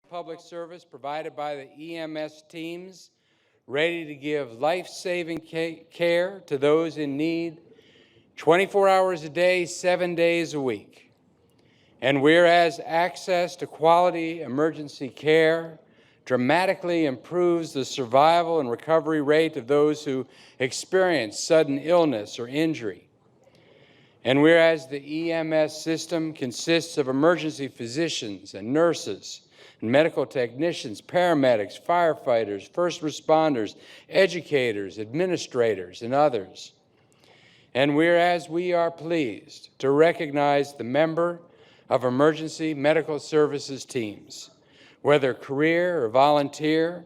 public service provided by the EMS teams, ready to give life-saving care to those in need 24 hours a day, 7 days a week. And whereas access to quality emergency care dramatically improves the survival and recovery rate of those who experience sudden illness or injury. And whereas the EMS system consists of emergency physicians and nurses, and medical technicians, paramedics, firefighters, first responders, educators, administrators, and others. And whereas we are pleased to recognize the member of emergency medical services teams, whether career or volunteer,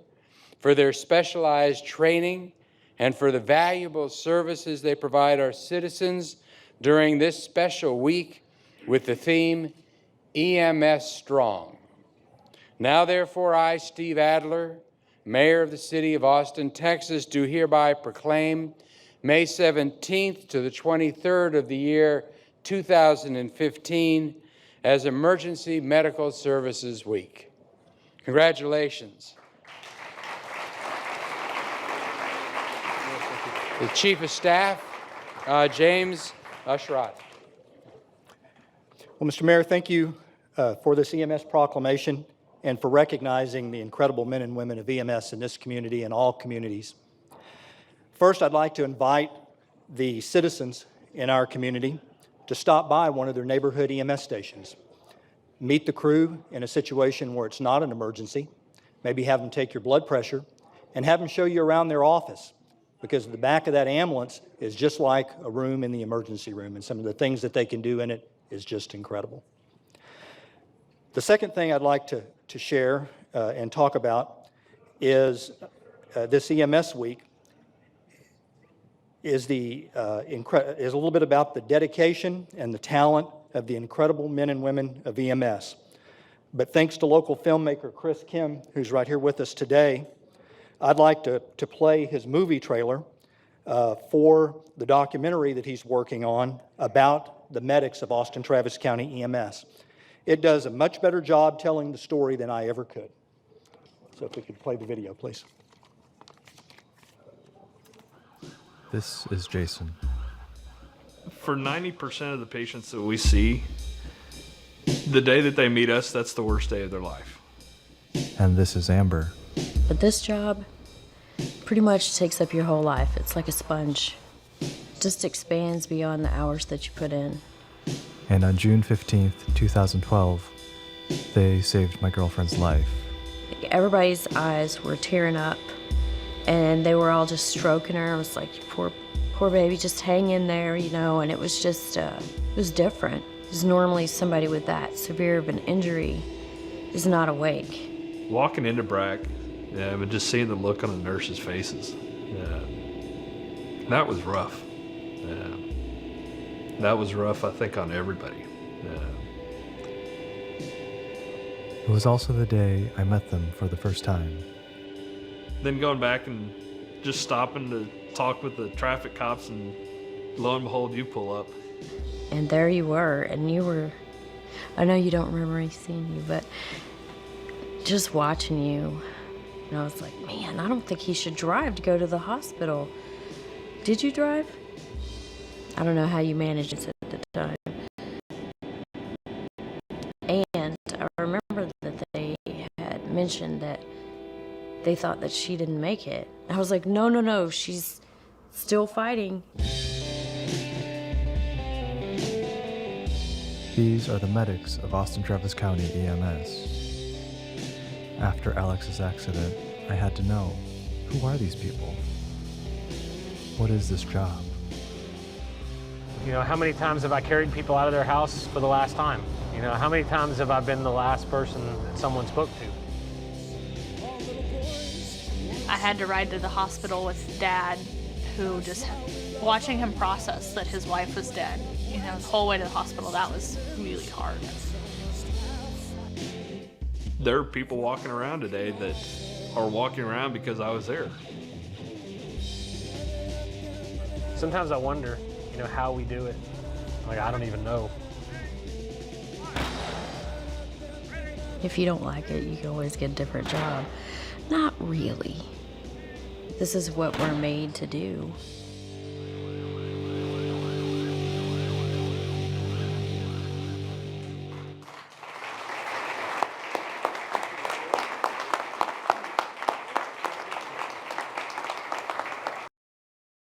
for their specialized training and for the valuable services they provide our citizens during this special week with the theme, EMS Strong. Now, therefore, I, Steve Adler, Mayor of the City of Austin, Texas, do hereby proclaim May 17th to the 23rd of the year 2015 as Emergency Medical Services Week. Congratulations. The Chief of Staff, James Usherott. Well, Mr. Mayor, thank you for this EMS proclamation and for recognizing the incredible men and women of EMS in this community and all communities. First, I'd like to invite the citizens in our community to stop by one of their neighborhood EMS stations. Meet the crew in a situation where it's not an emergency. Maybe have them take your blood pressure and have them show you around their office, because the back of that ambulance is just like a room in the emergency room, and some of the things that they can do in it is just incredible. The second thing I'd like to share and talk about is this EMS week is a little bit about the dedication and the talent of the incredible men and women of EMS. But thanks to local filmmaker Chris Kim, who's right here with us today, I'd like to play his movie trailer for the documentary that he's working on about the medics of Austin Travis County EMS. It does a much better job telling the story than I ever could. So if we could play the video, please. This is Jason. For 90% of the patients that we see, the day that they meet us, that's the worst day of their life. And this is Amber. But this job pretty much takes up your whole life. It's like a sponge. It just expands beyond the hours that you put in. And on June 15th, 2012, they saved my girlfriend's life. Everybody's eyes were tearing up, and they were all just stroking her. I was like, poor baby, just hang in there, you know, and it was just, it was different. Because normally somebody with that severe of an injury is not awake. Walking into BRAC, and just seeing the look on the nurses' faces, that was rough. That was rough, I think, on everybody. It was also the day I met them for the first time. Then going back and just stopping to talk with the traffic cops, and lo and behold, you pull up. And there you were, and you were, I know you don't remember me seeing you, but just watching you, and I was like, man, I don't think he should drive to go to the hospital. Did you drive? I don't know how you managed it at the time. And I remember that they had mentioned that they thought that she didn't make it. I was like, no, she's still fighting. These are the medics of Austin Travis County EMS. After Alex's accident, I had to know, who are these people? What is this job? You know, how many times have I carried people out of their house for the last time? You know, how many times have I been the last person that someone spoke to? I had to ride to the hospital with Dad, who just watching him process that his wife was dead, you know, the whole way to the hospital, that was really hard. There are people walking around today that are walking around because I was there. Sometimes I wonder, you know, how we do it. Like, I don't even know. If you don't like it, you can always get a different job. Not really. This is what we're made to do.